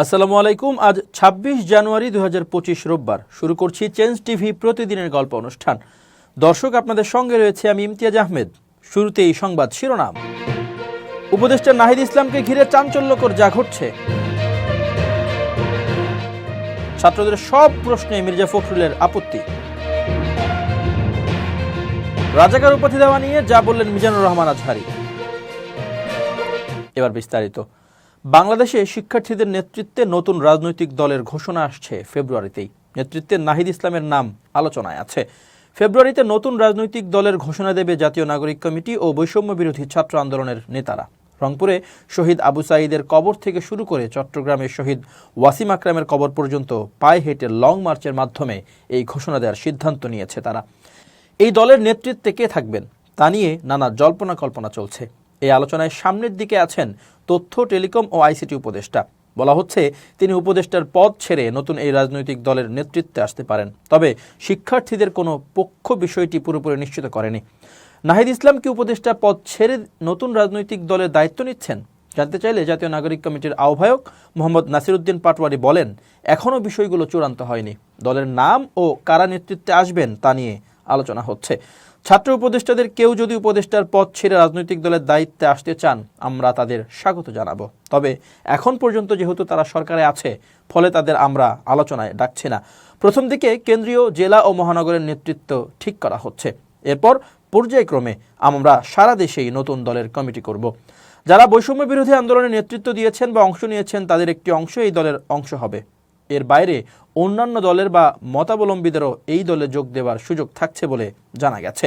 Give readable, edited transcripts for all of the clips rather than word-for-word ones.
আসসালামু আলাইকুম। আজ ২৬ জানুয়ারি ২০২৫ রোববার। শুরু করছি চেঞ্জ টিভি প্রতিদিনের গল্প অনুষ্ঠান। দর্শক, আপনাদের সঙ্গে রয়েছে আমি ইমতিয়াজ আহমেদ। শুরুতেই সংবাদ শিরোনাম। উপদেষ্টা নাহিদ ইসলামকে ঘিরে চাঞ্চল্যকর যা ঘটছে। ছাত্রদের সব প্রশ্নে মির্জা ফখরুলের আপত্তি। রাজাকার উপাধি দেওয়া নিয়ে যা বললেন মিজানুর রহমান আজহারী। এবার বিস্তারিত। বাংলাদেশে শিক্ষার্থীদের নেতৃত্বে নতুন রাজনৈতিক দলের ঘোষণা আসছে ফেব্রুয়ারিতেই। নেতৃত্বে নাহিদ ইসলামের নাম আলোচনায় আছে। ফেব্রুয়ারিতে নতুন রাজনৈতিক দলের ঘোষণা দেবে জাতীয় নাগরিক কমিটি ও বৈষম্য বিরোধী ছাত্র আন্দোলনের নেতারা। রংপুরে শহীদ আবু সাঈদের কবর থেকে শুরু করে চট্টগ্রামে শহীদ ওয়াসিম আকরামের কবর পর্যন্ত পায়ে হেঁটে লং মার্চের মাধ্যমে এই ঘোষণা দেওয়ার সিদ্ধান্ত নিয়েছে তারা। এই দলের নেতৃত্বে কে থাকবেন তা নিয়ে নানা জল্পনা কল্পনা চলছে। এই আলোচনায় সামনের দিকে আছেন তথ্য, টেলিকম ও আইসিটি উপদেষ্টা। বলা হচ্ছে তিনি উপদেষ্টার পদ ছেড়ে নতুন এই রাজনৈতিক দলের নেতৃত্বে আসতে পারেন। তবে শিক্ষার্থীদের কোনো পক্ষ বিষয়টি পুরোপুরি নিশ্চিত করেনি। নাহিদ ইসলাম কি উপদেষ্টা পদ ছেড়ে নতুন রাজনৈতিক দলের দায়িত্ব নিচ্ছেন? জানতে চাইলে জাতীয় নাগরিক কমিটির আহ্বায়ক মোহাম্মদ নাসিরউদ্দিন পাটোয়ারি বলেন, এখনও বিষয়গুলো চূড়ান্ত হয়নি। দলের নাম ও কারা নেতৃত্বে আসবেন তা নিয়ে আলোচনা হচ্ছে। ছাত্র উপদেষ্টাদের কেউ যদি উপদেষ্টার পদ ছেড়ে রাজনৈতিক দলের দায়িত্বে আসতে চান, আমরা তাদের স্বাগত জানাবো। তবে এখন পর্যন্ত যেহেতু তারা সরকারে আছে, ফলে তাদের আমরা আলোচনায় ডাকছি না। প্রথম দিকে কেন্দ্রীয়, জেলা ও মহানগরের নেতৃত্ব ঠিক করা হচ্ছে। এরপর পর্যায়ক্রমে আমরা সারা দেশেই নতুন দলের কমিটি করব। যারা বৈষম্য বিরোধী আন্দোলনে নেতৃত্ব দিয়েছেন বা অংশ নিয়েছেন, তাদের একটি অংশ এই দলের অংশ হবে। এর বাইরে অন্যান্য দলের বা মতাবলম্বীদেরও এই দলে যোগ দেওয়ার সুযোগ থাকছে বলে জানা গেছে।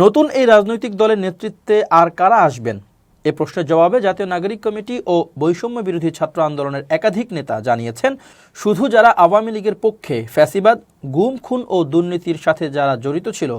নতুন এই রাজনৈতিক দলের নেতৃত্বে আর কারা আসবেন, এ প্রশ্নের জবাবে জাতীয় নাগরিক কমিটি ও বৈষম্য বিরোধী ছাত্র আন্দোলনের একাধিক নেতা জানিয়েছেন, শুধু যারা আওয়ামী লীগের পক্ষে, ফ্যাসিবাদ, গুম, খুন ও দুর্নীতির সাথে যারা জড়িত ছিল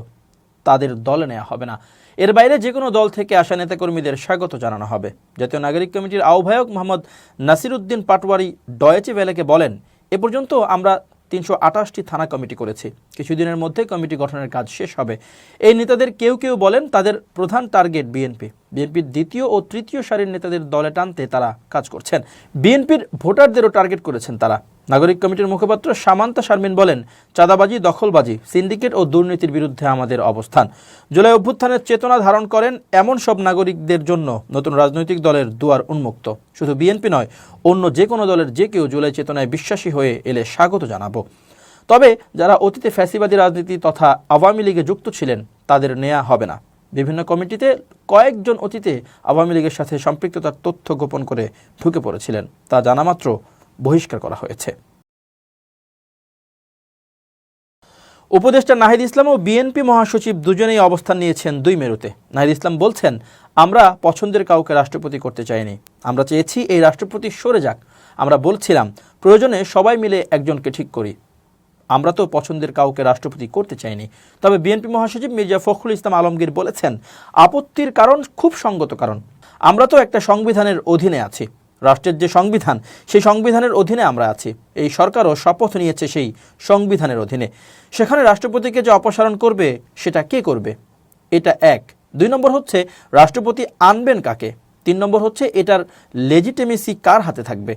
তাদের দলে নেওয়া হবে না। এর বাইরে যে কোনো দল থেকে আসা নেতাকর্মীদের স্বাগত জানানো হবে। জাতীয় নাগরিক কমিটির আহ্বায়ক মোহাম্মদ নাসিরউদ্দিন পাটোয়ারি ডয়েচে ভেলেকে বলেন, এ পর্যন্ত আমরা ৩২৮টি থানা কমিটি করেছি। কিছুদিনের মধ্যে কমিটি গঠনের কাজ শেষ হবে। এই নেতাদের কেউ কেউ বলেন তাদের প্রধান টার্গেট বিএনপি। বিএনপির দ্বিতীয় ও তৃতীয় সারির নেতাদের দলে টানতে তারা কাজ করছেন। বিএনপির ভোটারদেরও টার্গেট করেছেন তারা। নাগরিক কমিটির মুখপাত্র সামান্তা শারমিন বলেন, চাঁদাবাজি, দখলবাজি, সিন্ডিকেট ও দুর্নীতির বিরুদ্ধে আমাদের অবস্থান। জুলাই অভ্যুত্থানের চেতনা ধারণ করেন এমন সব নাগরিকদের জন্য নতুন রাজনৈতিক দলের দুয়ার উন্মুক্ত। শুধু বিএনপি নয়, অন্য যে কোনো দলের যে কেউ জুলাই চেতনায় বিশ্বাসী হয়ে এলে স্বাগত জানাবো। তবে যারা অতীতে ফ্যাসিবাদী রাজনীতি তথা আওয়ামী লীগে যুক্ত ছিলেন, তাদের নেওয়া হবে না। বিভিন্ন কমিটিতে কয়েকজন অতীতে আওয়ামী লীগের সাথে সম্পৃক্ততার তথ্য গোপন করে ঢুকে পড়েছিলেন, তা জানামাত্র বহিষ্কার করা হয়েছে। উপদেষ্টা নাহিদ ইসলাম ও বিএনপি মহাসচিব দুজনেই অবস্থান নিয়েছেন ২ মেরুতে। নাহিদ ইসলাম বলছেন, আমরা পছন্দের কাউকে রাষ্ট্রপতি করতে চাইনি, আমরা চেয়েছি এই রাষ্ট্রপতি সরে যাক। আমরা বলছিলাম প্রয়োজনে সবাই মিলে একজনকে ঠিক করি। আমরা তো পছন্দের কাউকে রাষ্ট্রপতি করতে চাইনি। তবে বিএনপি মহাসচিব মির্জা ফখরুল ইসলাম আলমগীর বলেছেন, আপত্তির কারণ খুব সঙ্গত কারণ। আমরা তো একটা সংবিধানের অধীনে আছি। রাষ্ট্রের যে সংবিধান, সেই সংবিধানের অধীনে আমরা আছি। এই সরকারও শপথ নিয়েছে সেই সংবিধানের অধীনে। সেখানে রাষ্ট্রপতিকে যে অপসারণ করবে, সেটা কে করবে? এটা এক। ২ নম্বর হচ্ছে রাষ্ট্রপতি আনবেন কাকে? ৩ নম্বর হচ্ছে এটার লেজিটিমেসি কার হাতে থাকবে?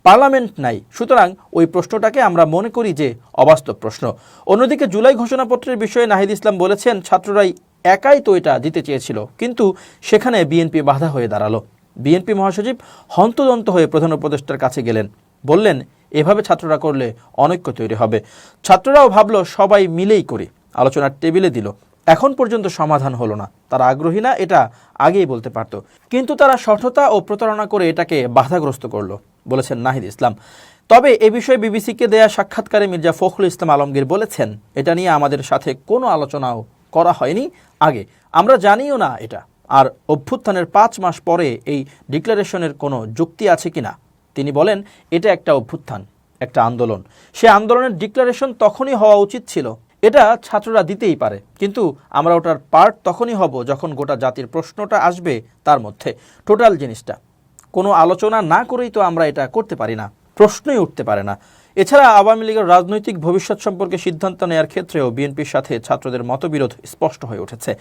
পার্লামেন্ট নাই, সুতরাং ওই প্রশ্নটাকে আমরা মনে করি যে অবাস্তব প্রশ্ন। অন্যদিকে জুলাই ঘোষণাপত্রের বিষয়ে নাহিদ ইসলাম বলেছেন, ছাত্ররাই একাই তো এটা দিতে চেয়েছিল, কিন্তু সেখানে বিএনপি বাধা হয়ে দাঁড়ালো। বিএনপি মহাসচিব হন্তদন্ত হয়ে প্রধান উপদেষ্টার কাছে গেলেন, বললেন এভাবে ছাত্ররা করলে অনৈক্য তৈরি হবে। ছাত্ররাও ভাবলো সবাই মিলেই করি, আলোচনার টেবিলে দিল। এখন পর্যন্ত সমাধান হলো না। তারা আগ্রহী না, এটা আগেই বলতে পারত, কিন্তু তারা সঠতা ও প্রতারণা করে এটাকে বাধাগ্রস্ত করলো, বলেছেন নাহিদ ইসলাম। তবে এ বিষয়ে বিবিসিকে দেয়া সাক্ষাৎকারে মির্জা ফখরুল ইসলাম আলমগীর বলেছেন, এটা নিয়ে আমাদের সাথে কোনো আলোচনাও করা হয়নি আগে, আমরা জানিও না এটা। আর অভ্যুত্থানের ৫ মাস পরে এই ডিক্লারেশনের কোনো যুক্তি আছে কিনা তিনি বলেন, এটা একটা অভ্যুত্থান, একটা আন্দোলন। সে আন্দোলনের ডিক্লারেশন তখনই হওয়া উচিত ছিল। এটা ছাত্ররা দিতেই পারে, কিন্তু আমরা ওটার পার্ট তখনই হব যখন গোটা জাতির প্রশ্নটা আসবে তার মধ্যে। টোটাল জিনিসটা কোনো আলোচনা না করেই তো আমরা এটা করতে পারি না, প্রশ্নই উঠতে পারে না। এছাড়া আওয়ামী লীগের রাজনৈতিক ভবিষ্যৎ সম্পর্কে সিদ্ধান্ত নেওয়ার ক্ষেত্রেও বিএনপির সাথে ছাত্রদের মতবিরোধ স্পষ্ট হয়ে উঠেছে।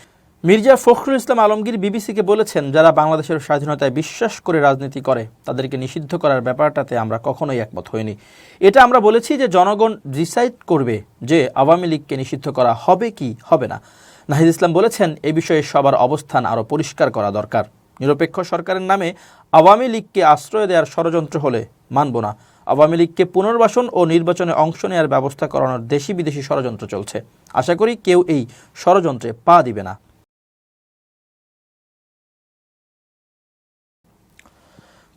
মির্জা ফখরুল ইসলাম আলমগীর বিবিসিকে বলেছেন, যারা বাংলাদেশের স্বাধীনতায় বিশ্বাস করে রাজনীতি করে তাদেরকে নিষিদ্ধ করার ব্যাপারটাতে আমরা কখনোই একমত হইনি। এটা আমরা বলেছি যে জনগণ ডিসাইড করবে যে আওয়ামী লীগকে নিষিদ্ধ করা হবে কি হবে না। নাহিদ ইসলাম বলেছেন, এ বিষয়ে সবার অবস্থান আরও পরিষ্কার করা দরকার। নিরপেক্ষ সরকারের নামে আওয়ামী লীগকে আশ্রয় দেওয়ার ষড়যন্ত্র হলে মানব না। আওয়ামী লীগকে পুনর্বাসন ও নির্বাচনে অংশ নেওয়ার ব্যবস্থা করানোর দেশি বিদেশি ষড়যন্ত্র চলছে। আশা করি কেউ এই ষড়যন্ত্রে পা দিবে না।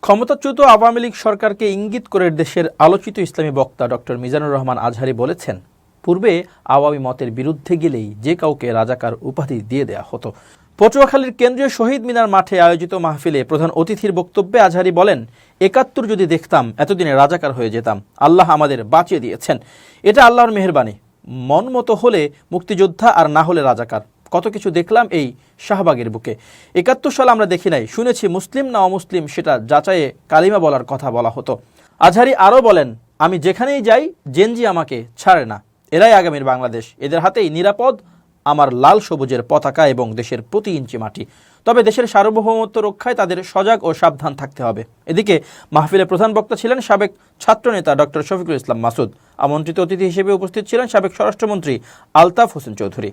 ক্ষমতাচ্যুত আওয়ামী লীগ সরকারকে ইঙ্গিত করে দেশের আলোচিত ইসলামী বক্তা ডক্টর মিজানুর রহমান আজহারী বলেছেন, পূর্বে আওয়ামী মতের বিরুদ্ধে গেলেই যে কাউকে রাজাকার উপাধি দিয়ে দেয়া হতো। পটুয়াখালীর কেন্দ্রীয় শহীদ মিনার মাঠে আয়োজিত মাহফিলে প্রধান অতিথির বক্তব্যে আজহারী বলেন, ৭১ যদি দেখতাম এতদিনে রাজাকার হয়ে যেতাম। আল্লাহ আমাদের বাঁচিয়ে দিয়েছেন, এটা আল্লাহর মেহেরবানি। মন মতো হলে মুক্তিযোদ্ধা আর না হলে রাজাকার। কত কিছু দেখলাম এই শাহবাগের বুকে। ৭১ সাল আমরা দেখি নাই, শুনেছি মুসলিম না অমুসলিম সেটা যাচাইয়ে কালিমা বলার কথা বলা হতো। আজহারী আরও বলেন, আমি যেখানেই যাই জেনজি আমাকে ছাড়ে না। এরাই আগামীর বাংলাদেশ, এদের হাতেই নিরাপদ আমার লাল সবুজের পতাকা এবং দেশের প্রতি ইঞ্চি মাটি। তবে দেশের সার্বভৌমত্ব রক্ষায় তাদের সজাগ ও সাবধান থাকতে হবে। এদিকে মাহফিলে প্রধান বক্তা ছিলেন সাবেক ছাত্রনেতা ডক্টর শফিকুল ইসলাম মাসুদ। আমন্ত্রিত অতিথি হিসেবে উপস্থিত ছিলেন সাবেক স্বরাষ্ট্রমন্ত্রী আলতাফ হোসেন চৌধুরী।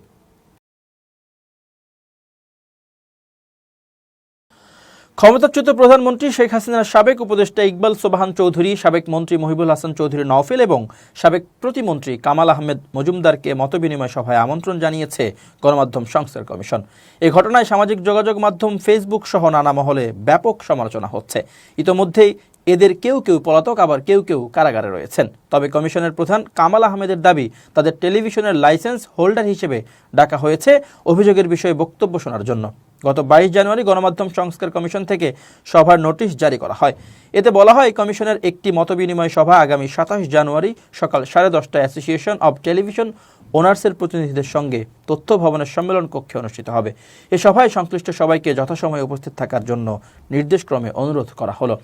ক্ষমতাচ্যুত প্রধানমন্ত্রী শেখ হাসিনার সাবেক উপদেষ্টা ইকবাল সোবহান চৌধুরী, সাবেক মন্ত্রী মহিবুল হাসান চৌধুরী নওফেল এবং সাবেক প্রতিমন্ত্রী কামাল আহমেদ মজুমদারকে মতবিনিময় সভায় আমন্ত্রণ জানিয়েছে গণমাধ্যম সংস্কার কমিশন। এই ঘটনায় সামাজিক যোগাযোগ মাধ্যম ফেসবুক সহ নানা মহলে ব্যাপক সমালোচনা হচ্ছে। ইতোমধ্যেই এদের কেউ কেউ পলাতক, আবার কেউ কেউ কারাগারে রয়েছেন। তবে কমিশনের প্রধান কামাল আহমেদের দাবি, তাদের টেলিভিশনের লাইসেন্স হোল্ডার হিসেবে ডাকা হয়েছে অভিযোগের বিষয়ে বক্তব্য শোনার জন্য। গত ২২ জানুয়ারি গণমাধ্যম সংস্কার কমিশন থেকে সভার নোটিশ জারি করা হয়। এতে বলা হয়, কমিশনের একটি মতবিনিময় সভা আগামী ২৭ জানুয়ারি সকাল 10:30টায় অ্যাসোসিয়েশন অব টেলিভিশন ওনার্সের প্রতিনিধিদের সঙ্গে তথ্য ভবনের সম্মেলন কক্ষে অনুষ্ঠিত হবে। এ সভায় সংশ্লিষ্ট সবাইকে যথাসময়ে উপস্থিত থাকার জন্য নির্দেশক্রমে অনুরোধ করা হলো।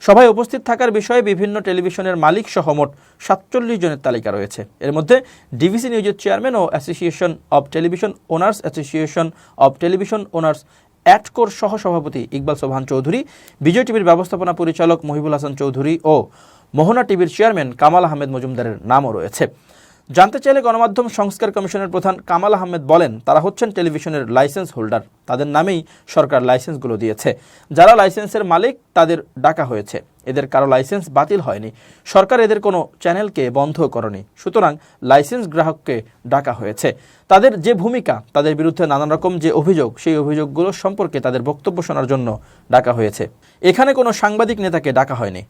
সভায় উপস্থিত থাকার বিষয়ে বিভিন্ন টেলিভিশনের মালিক সহ মোট ৪৭ জনের তালিকা রয়েছে। এর মধ্যে ডিভিসি নিউজের চেয়ারম্যান ও association of television owners, association of television owners অ্যাটকোর সহ-সভাপতি ইকবাল সোবহান চৌধুরী, বিজয় টিভির ব্যবস্থাপনা পরিচালক মহিবুল হাসান চৌধুরী ও মোহনা টিভির চেয়ারম্যান কামাল আহমেদ মজুমদারের নামও রয়েছে। জানতে চাইলে গণমাধ্যম সংস্কার কমিশনের প্রধান কামাল আহমেদ বলেন, তারা হচ্ছেন টেলিভিশনের লাইসেন্স হোল্ডার, তাদের নামেই সরকার লাইসেন্সগুলো দিয়েছে। যারা লাইসেন্সের মালিক তাদের ডাকা হয়েছে, এদের কারো লাইসেন্স বাতিল হয়নি। সরকার এদের কোনো চ্যানেলকে বন্ধ করেনি, সুতরাং লাইসেন্স গ্রাহককে ডাকা হয়েছে। তাদের যে ভূমিকা, তাদের বিরুদ্ধে নানান রকম যে অভিযোগ, সেই অভিযোগগুলো সম্পর্কে তাদের বক্তব্য শোনার জন্য ডাকা হয়েছে। এখানে কোনো সাংবাদিক নেতাকে ডাকা হয়নি।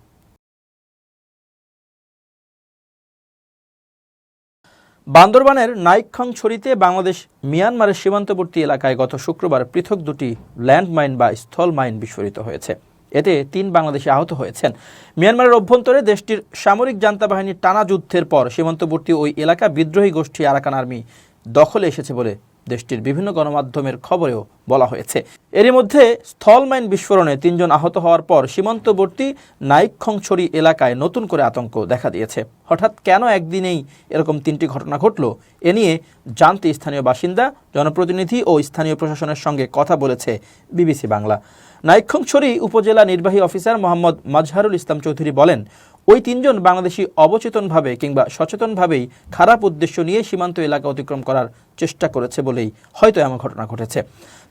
বান্দরবানের নাইক্ষ্যংছড়িতে বাংলাদেশ মিয়ানমারের সীমান্তবর্তী এলাকায় গত শুক্রবার পৃথক দুটি ল্যান্ডমাইন বা স্থল মাইন বিস্ফোরিত হয়েছে। এতে ৩ বাংলাদেশি আহত হয়েছেন। মিয়ানমারের অভ্যন্তরে দেশটির সামরিক জান্তা বাহিনীর টানা যুদ্ধের পর সীমান্তবর্তী ওই এলাকা বিদ্রোহী গোষ্ঠী আরাকান আর্মি দখলে এসেছে বলে দেশটির বিভিন্ন গণমাধ্যমের খবরেও বলা হয়েছে। এরই মধ্যে স্থল মাইন বিস্ফোরণে ৩ জন আহত হওয়ার পর সীমান্তবর্তী নাইক্ষ্যংছড়ি এলাকায় নতুন করে আতঙ্ক দেখা দিয়েছে। হঠাৎ কেন একদিনেই এরকম ৩টি ঘটনা ঘটল, এ নিয়ে জানতে স্থানীয় বাসিন্দা, জনপ্রতিনিধি ও স্থানীয় প্রশাসনের সঙ্গে কথা বলেছে বিবিসি বাংলা। নাইক্ষ্যংছড়ি উপজেলা নির্বাহী অফিসার মোহাম্মদ মাজহারুল ইসলাম চৌধুরী বলেন, ওই ৩ জন বাংলাদেশি অবচেতনভাবে কিংবা সচেতনভাবেই খারাপ উদ্দেশ্য নিয়ে সীমান্ত এলাকা অতিক্রম করার চেষ্টা করেছে বলেই হয়তো এমন ঘটনা ঘটেছে।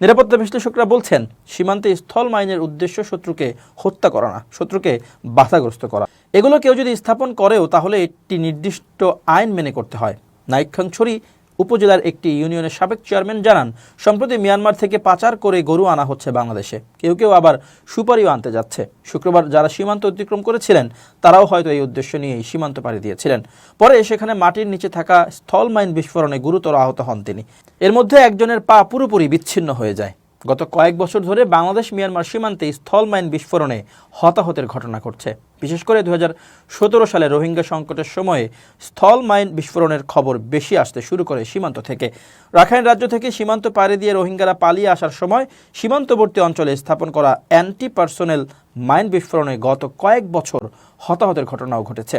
নিরাপত্তা বিশ্লেষকরা বলছেন, সীমান্তে স্থল মাইনের উদ্দেশ্য শত্রুকে হত্যা করা না, শত্রুকে বাধাগ্রস্ত করা। এগুলো কেউ যদি স্থাপন করেও তাহলে একটি নির্দিষ্ট আইন মেনে করতে হয়। নাইক্ষ্যংছড়ি উপজেলার একটি ইউনিয়নের সাবেক চেয়ারম্যান জানান, সম্প্রতি মিয়ানমার থেকে পাচার করে গরু আনা হচ্ছে বাংলাদেশে, কেউ কেউ আবার সুপারিও আনতে যাচ্ছে। শুক্রবার যারা সীমান্ত অতিক্রম করেছিলেন তারাও হয়তো এই উদ্দেশ্য নিয়েই সীমান্ত পাড়ি দিয়েছিলেন। পরে সেখানে মাটির নিচে থাকা স্থল মাইন বিস্ফোরণে গুরুতর আহত হন তিনি। এর মধ্যে একজনের পা পুরোপুরি বিচ্ছিন্ন হয়ে যায়। গত কয়েক বছর ধরে বাংলাদেশ মিয়ানমার সীমান্তে স্থল মাইন বিস্ফোরণে হতাহতের ঘটনা ঘটছে। বিশেষ করে 2017 সালে রোহিঙ্গা সংকটের সময়ে স্থল মাইন বিস্ফোরণের খবর বেশি আসতে শুরু করে সীমান্ত থেকে। রাখাইন রাজ্য থেকে সীমান্ত পাড়ি দিয়ে রোহিঙ্গারা পালিয়ে আসার সময় সীমান্তবর্তী অঞ্চলে স্থাপন করা অ্যান্টি পার্সোনেল মাইন বিস্ফোরণে গত কয়েক বছর হতাহতের ঘটনাও ঘটেছে।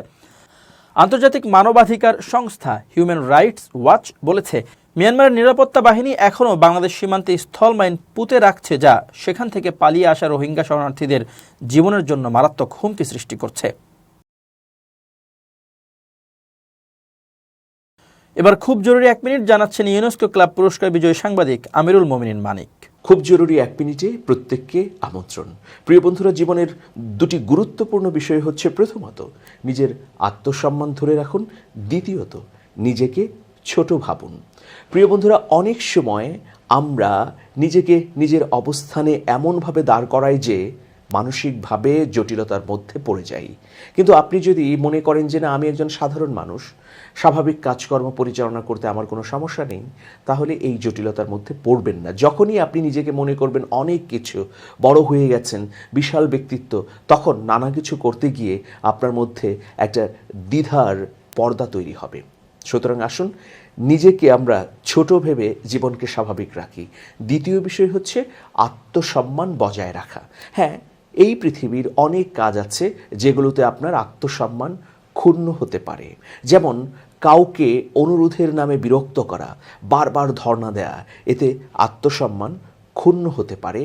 আন্তর্জাতিক মানবাধিকার সংস্থা হিউম্যান রাইটস ওয়াচ বলেছে, মিয়ানমারের নিরাপত্তা বাহিনী এখনও বাংলাদেশ সীমান্তে স্থল মাইন পুঁতে রাখছে, যা সেখান থেকে পালিয়ে আসা রোহিঙ্গা শরণার্থীদের জীবনের জন্য মারাত্মক হুমকি সৃষ্টি করছে। এবার খুব জরুরি 1 মিনিট জানাচ্ছেন ইউনেস্কো ক্লাব পুরস্কার বিজয়ী সাংবাদিক আমিরুল মোমিনিন মানিক। খুব জরুরি 1 মিনিটে প্রত্যেককে আমন্ত্রণ। প্রিয় বন্ধুরা, জীবনের দুটি গুরুত্বপূর্ণ বিষয় হচ্ছে, প্রথমত নিজের আত্মসম্মান ধরে রাখুন, দ্বিতীয়ত নিজেকে ছোট ভাবুন। প্রিয় বন্ধুরা, অনেক সময় আমরা নিজেকে নিজের অবস্থানে এমনভাবে দাঁড় করাই যে মানসিকভাবে জটিলতার মধ্যে পড়ে যাই। কিন্তু আপনি যদি মনে করেন যে না, আমি একজন সাধারণ মানুষ, স্বাভাবিক কাজকর্ম পরিচালনা করতে আমার কোনো সমস্যা নেই, তাহলে এই জটিলতার মধ্যে পড়বেন না। যখনই আপনি নিজেকে মনে করবেন অনেক কিছু, বড় হয়ে গেছেন, বিশাল ব্যক্তিত্ব, তখন নানা কিছু করতে গিয়ে আপনার মধ্যে একটা দ্বিধার পর্দা তৈরি হবে। সুতরাং আসুন নিজেকে আমরা ছোট ভেবে জীবনকে স্বাভাবিক রাখি। দ্বিতীয় বিষয় হচ্ছে আত্মসম্মান বজায় রাখা। হ্যাঁ, এই পৃথিবীর অনেক কাজ আছে যেগুলোতে আপনার আত্মসম্মান ক্ষুণ্ণ হতে পারে। যেমন কাউকে অনুরোধের নামে বিরক্ত করা, বারবার ধর্ণা দেয়া, এতে আত্মসম্মান ক্ষুণ্ণ হতে পারে।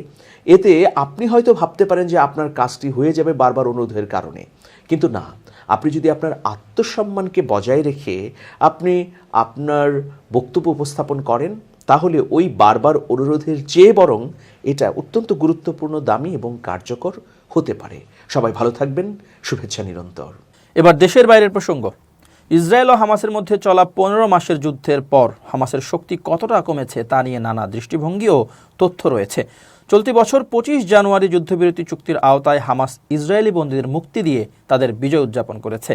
এতে আপনি হয়তো ভাবতে পারেন যে আপনার কাজটি হয়ে যাবে বারবার অনুরোধের কারণে, কিন্তু না। আপনি যদি আপনার আত্মসম্মানকে বজায় রেখে আপনি আপনার বক্তব্য উপস্থাপন করেন, তাহলে ওই বারবার অনুরোধের চেয়ে বরং এটা অত্যন্ত গুরুত্বপূর্ণ, দামি এবং কার্যকর হতে পারে। সবাই ভালো থাকবেন, শুভেচ্ছা নিরন্তর। এবার দেশের বাইরের প্রসঙ্গ। ইসরায়েল ও হামাসের মধ্যে চলা 15 মাসের যুদ্ধের পর হামাসের শক্তি কতটা কমেছে তা নিয়ে নানা দৃষ্টিভঙ্গি ও তথ্য রয়েছে। চলতি বছর 25 জানুয়ারি যুদ্ধবিরতি চুক্তির আওতায় হামাস ইসরায়েলি বন্দীদের মুক্তি দিয়ে তাদের বিজয় উদযাপন করেছে।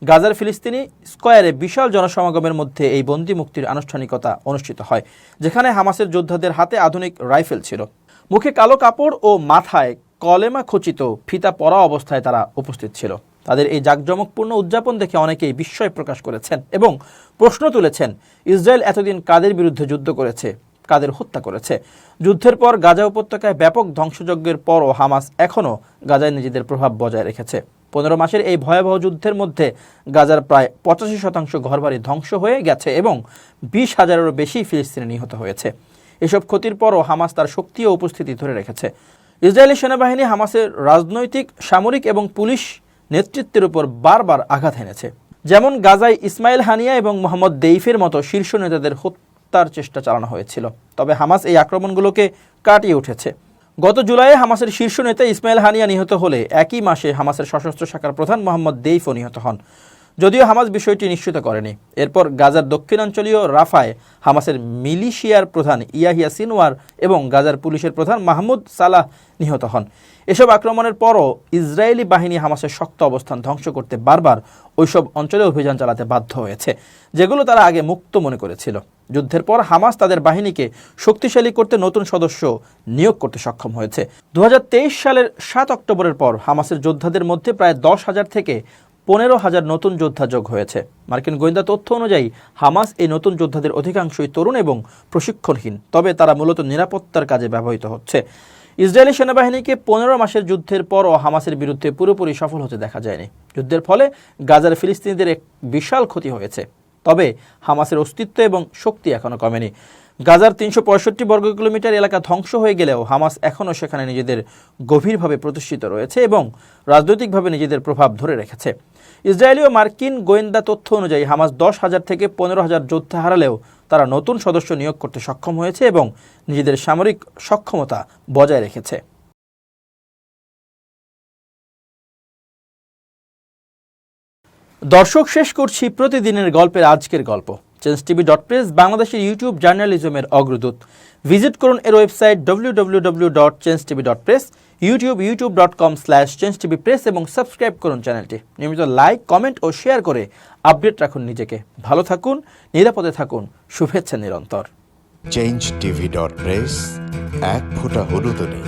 গাজার ফিলিস্তিনি স্কয়ারে বিশাল জনসমাগমের মধ্যে এই বন্দী মুক্তির আনুষ্ঠানিকতা অনুষ্ঠিত হয়, যেখানে হামাসের যোদ্ধাদের হাতে আধুনিক রাইফেল ছিল। মুখে কালো কাপড় ও মাথায় কলেমা খচিত ফিতা পরা অবস্থায় তারা উপস্থিত ছিল। তাদের এই জাঁকজমকপূর্ণ উদযাপন দেখে অনেকেই বিস্ময় প্রকাশ করেছেন এবং প্রশ্ন তুলেছেন, ইসরায়েল এতদিন কাদের বিরুদ্ধে যুদ্ধ করেছে, কাদের হত্যা করেছে? যুদ্ধের পর গাজা উপত্যকায় ব্যাপক ধ্বংসযজ্ঞের পরও হামাস এখনও গাজায় নিজেদের প্রভাব বজায় রেখেছে। 15 মাসের এই ভয়াবহ যুদ্ধের মধ্যে গাজার প্রায় 85% ঘরবাড়ি ধ্বংস হয়ে গেছে এবং 20,000-এরও বেশি ফিলিস্তিনি নিহত হয়েছে। এসব ক্ষতির পরও হামাস তার শক্তি ও উপস্থিতি ধরে রেখেছে। ইসরায়েলি সেনাবাহিনী হামাসের রাজনৈতিক, সামরিক এবং পুলিশ নেতৃত্বের উপর বারবার আঘাত এনেছে। যেমন গাজায় ইসমাইল হানিয়া এবং মোহাম্মদ দেইফের মতো শীর্ষ নেতাদের হত্যার চেষ্টা চালানো হয়েছিল। তবে হামাস এই আক্রমণগুলোকে কাটিয়ে উঠেছে। গত জুলাইয়ে হামাসের শীর্ষ নেতা ইসমাইল হানিয়া নিহত হলে একই মাসে হামাসের সশস্ত্র শাখার প্রধান মোহাম্মদ দেইফও নিহত হন, যদিও হামাস বিষয়টি নিশ্চিত করেনি। এরপর গাজার দক্ষিণাঞ্চলীয় রাফায় হামাসের মিলিশিয়ার প্রধান ইয়াহিয়া সিনওয়ার এবং গাজার পুলিশের প্রধান মাহমুদ সালাহ নিহত হন। এসব আক্রমণের পরও ইসরায়েলি বাহিনী হামাসের শক্ত অবস্থান ধ্বংস করতে বারবার ওইসব অঞ্চলে অভিযান চালাতে বাধ্য হয়েছে, যেগুলো তারা আগে মুক্ত মনে করেছিল। যুদ্ধের পর হামাস তাদের বাহিনীকে শক্তিশালী করতে নতুন সদস্য নিয়োগ করতে সক্ষম হয়েছে। 2023 সালের 7 অক্টোবরের পর হামাসের যোদ্ধাদের মধ্যে প্রায় 10,000 থেকে 15,000 নতুন যোদ্ধা যোগ হয়েছে। মার্কিন গোয়েন্দা তথ্য অনুযায়ী হামাস এই নতুন যোদ্ধাদের অধিকাংশই তরুণ এবং প্রশিক্ষণহীন, তবে তারা মূলত নিরাপত্তার কাজে ব্যবহৃত হচ্ছে। ইসরায়েলি সেনাবাহিনীকে 15 মাসের যুদ্ধের পরও হামাসের বিরুদ্ধে পুরোপুরি সফল হতে দেখা যায়নি। যুদ্ধের ফলে গাজার ফিলিস্তিনিদের এক বিশাল ক্ষতি হয়েছে, তবে হামাসের অস্তিত্ব এবং শক্তি এখনও কমেনি। গাজার 365 বর্গ কিলোমিটার এলাকা ধ্বংস হয়ে গেলেও হামাস এখনও সেখানে নিজেদের গভীরভাবে প্রতিষ্ঠিত রয়েছে এবং রাজনৈতিকভাবে নিজেদের প্রভাব ধরে রেখেছে। ইসরায়েলি ও মার্কিন গোয়েন্দা তথ্য অনুযায়ী হামাস 10,000 থেকে 15,000 যোদ্ধা হারালেও তারা নতুন সদস্য নিয়োগ করতে সক্ষম হয়েছে এবং নিজেদের সামরিক সক্ষমতা বজায় রেখেছে। দর্শক, শেষ করছি প্রতিদিনের গল্পের আজকের গল্প। changetv.press বাংলাদেশের ইউটিউব জার্নালিজমের অগ্রদূত। ভিজিট করুন এর ওয়েবসাইট www.changetv.press, ইউটিউব youtube.com/changetvpress এবং সাবস্ক্রাইব করুন চ্যানেলটি। নিয়মিত লাইক, কমেন্ট ও শেয়ার করে আপডেট রাখুন নিজেকে। ভালো থাকুন, নিরাপদে থাকুন, শুভেচ্ছা নিরন্তর। changetv.press, এক ফোঁটা হলুদও নেই।